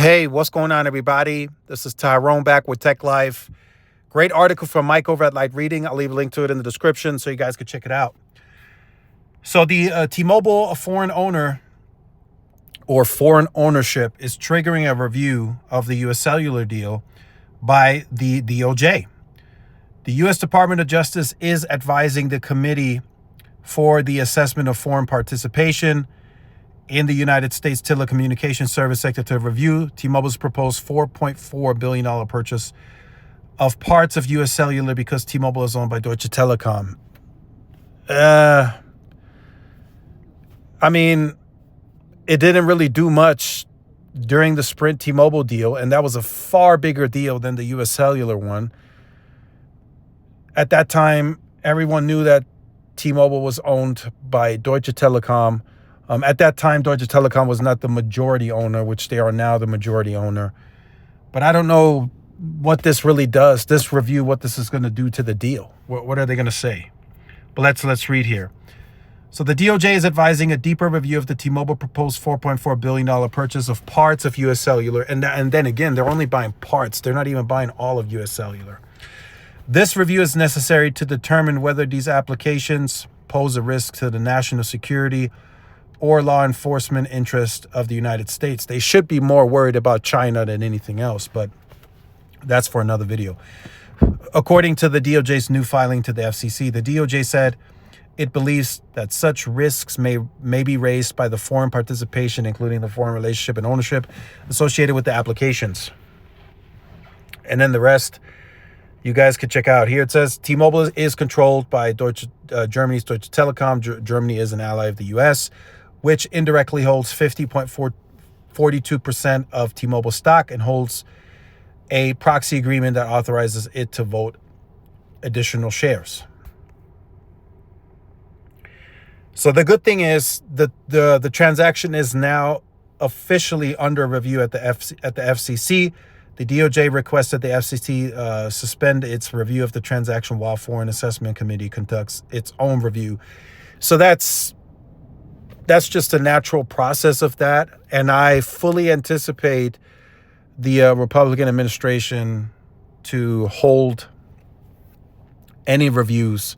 Hey, what's going on, everybody? This is Tyrone back with Tech Life. Great article from Mike over at Light Reading. I'll leave a link to it in the description so you guys can check it out. So the T-Mobile, a foreign owner or foreign ownership, is triggering a review of the U.S. cellular deal by the DOJ. The U.S. Department of Justice is advising the Committee for the Assessment of Foreign Participation in the United States telecommunications service sector to review T-Mobile's proposed $4.4 billion purchase of parts of U.S. Cellular because T-Mobile is owned by Deutsche Telekom. It didn't really do much during the Sprint T-Mobile deal, and that was a far bigger deal than the U.S. Cellular one. At that time, everyone knew that T-Mobile was owned by Deutsche Telekom. At that time, Deutsche Telekom was not the majority owner, which they are now the majority owner. But I don't know what this really does, this review, what this is going to do to the deal. What are they going to say? But let's read here. So the DOJ is advising a deeper review of the T-Mobile proposed $4.4 billion purchase of parts of U.S. Cellular. And then again, they're only buying parts. They're not even buying all of U.S. Cellular. This review is necessary to determine whether these applications pose a risk to the national security or law enforcement interest of the United States. They should be more worried about China than anything else, but that's for another video. According to the DOJ's new filing to the FCC, the DOJ said it believes that such risks may be raised by the foreign participation, including the foreign relationship and ownership associated with the applications. And then the rest, you guys could check out. Here it says T-Mobile is controlled by Germany's Deutsche Telekom. Germany is an ally of the U.S., which indirectly holds 50.42% of T-Mobile stock and holds a proxy agreement that authorizes it to vote additional shares. So the good thing is that the transaction is now officially under review at the FCC. The DOJ requested the FCC suspend its review of the transaction while Foreign Assessment Committee conducts its own review. So that's just a natural process of that. And I fully anticipate the Republican administration to hold any reviews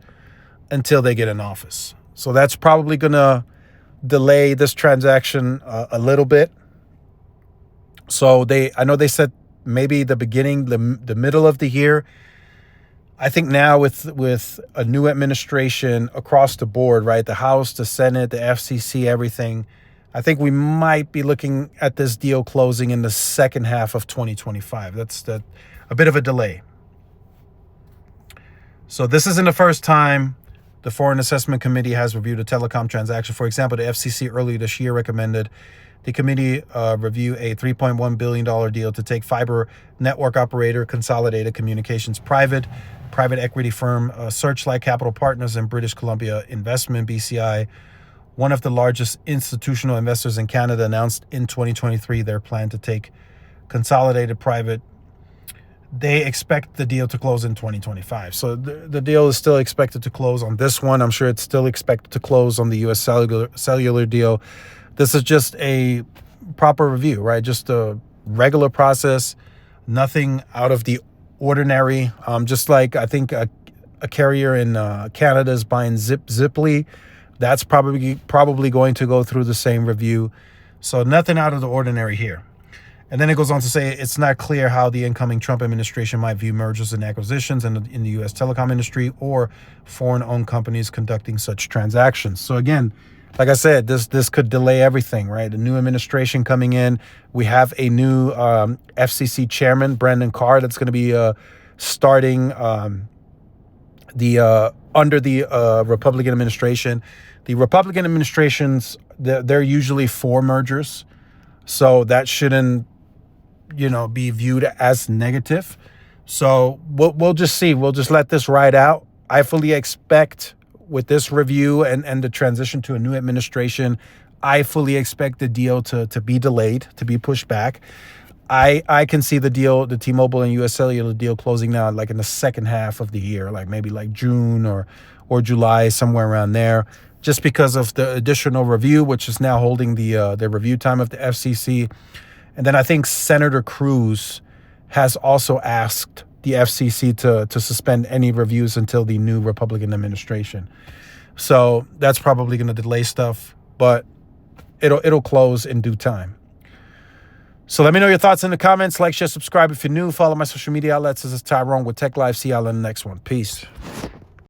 until they get in office. So that's probably going to delay this transaction a little bit. So I know they said maybe the beginning, the middle of the year. I think now with a new administration across the board, right? The House, the Senate, the FCC, everything. I think we might be looking at this deal closing in the second half of 2025. That's a bit of a delay. So this isn't the first time the Foreign Assessment Committee has reviewed a telecom transaction. For example, the FCC earlier this year recommended the committee review a $3.1 billion deal to take fiber network operator Consolidated Communications private equity firm Searchlight Capital Partners and British Columbia Investment, BCI, one of the largest institutional investors in Canada, announced in 2023 their plan to take Consolidated private. They expect the deal to close in 2025. So the deal is still expected to close on this one. I'm sure it's still expected to close on the U.S. cellular deal. This is just a proper review, right? Just a regular process, nothing out of the ordinary. Just like I think a carrier in Canada is buying Ziply. That's probably going to go through the same review. So nothing out of the ordinary here. And then it goes on to say it's not clear how the incoming Trump administration might view mergers and acquisitions in the U.S. telecom industry or foreign-owned companies conducting such transactions. So again, like I said, this could delay everything, right? A new administration coming in. We have a new FCC chairman, Brendan Carr, that's going to be starting under the Republican administration. The Republican administrations, they're usually for mergers, so that shouldn't, be viewed as negative. So we'll just see. We'll just let this ride out. I fully expect with this review and the transition to a new administration, I fully expect the deal to be delayed, to be pushed back. I can see the T-Mobile and U.S. Cellular deal closing now like in the second half of the year, like maybe like June or July, somewhere around there, just because of the additional review, which is now holding the review time of the FCC. And then I think Senator Cruz has also asked the FCC to suspend any reviews until the new Republican administration. So that's probably going to delay stuff, but it'll close in due time. So let me know your thoughts in the comments. Like, share, subscribe if you're new. Follow my social media outlets. This is Tyrone with Tech Life. See y'all in the next one. Peace.